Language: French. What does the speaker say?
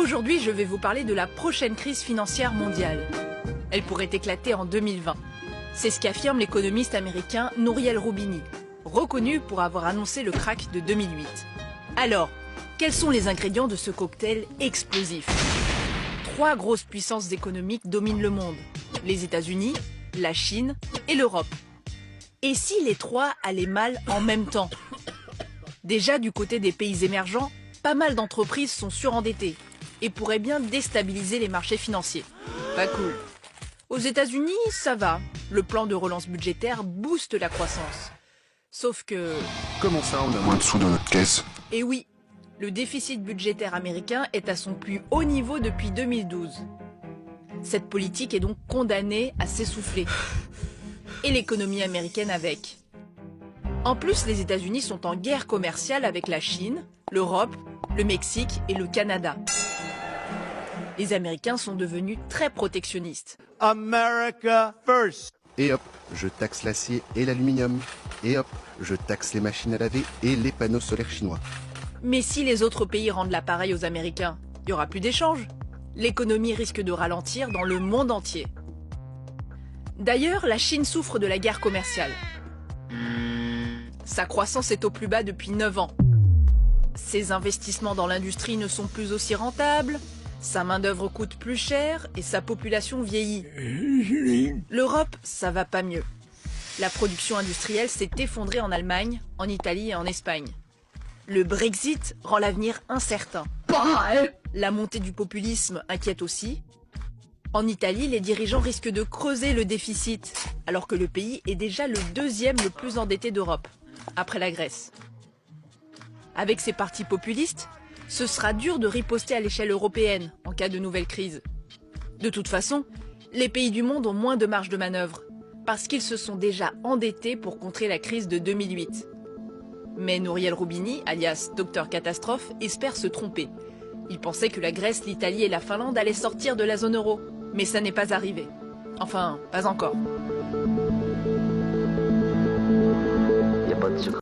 Aujourd'hui, je vais vous parler de la prochaine crise financière mondiale. Elle pourrait éclater en 2020. C'est ce qu'affirme l'économiste américain Nouriel Roubini, reconnu pour avoir annoncé le krach de 2008. Alors, quels sont les ingrédients de ce cocktail explosif? 3 grosses puissances économiques dominent le monde: les États-Unis, la Chine et l'Europe. Et si les 3 allaient mal en même temps? Déjà, du côté des pays émergents, pas mal d'entreprises sont surendettées et pourraient bien déstabiliser les marchés financiers. Pas cool. Aux États-Unis, ça va. Le plan de relance budgétaire booste la croissance. Sauf que... Comment ça, on a moins de sous dans notre caisse? Eh oui, le déficit budgétaire américain est à son plus haut niveau depuis 2012. Cette politique est donc condamnée à s'essouffler. Et l'économie américaine avec. En plus, les États-Unis sont en guerre commerciale avec la Chine, l'Europe, le Mexique et le Canada. Les Américains sont devenus très protectionnistes. America first. Et hop, je taxe l'acier et l'aluminium. Et hop, je taxe les machines à laver et les panneaux solaires chinois. Mais si les autres pays rendent l'appareil aux Américains, il n'y aura plus d'échanges. L'économie risque de ralentir dans le monde entier. D'ailleurs, la Chine souffre de la guerre commerciale. Sa croissance est au plus bas depuis 9 ans. Ses investissements dans l'industrie ne sont plus aussi rentables, sa main-d'œuvre coûte plus cher et sa population vieillit. L'Europe, ça va pas mieux. La production industrielle s'est effondrée en Allemagne, en Italie et en Espagne. Le Brexit rend l'avenir incertain. La montée du populisme inquiète aussi. En Italie, les dirigeants risquent de creuser le déficit, alors que le pays est déjà le 2e le plus endetté d'Europe, après la Grèce. Avec ces partis populistes, ce sera dur de riposter à l'échelle européenne en cas de nouvelle crise. De toute façon, les pays du monde ont moins de marge de manœuvre, parce qu'ils se sont déjà endettés pour contrer la crise de 2008. Mais Nouriel Roubini, alias Docteur Catastrophe, espère se tromper. Il pensait que la Grèce, l'Italie et la Finlande allaient sortir de la zone euro, mais ça n'est pas arrivé. Enfin, pas encore. Y a pas de sucre.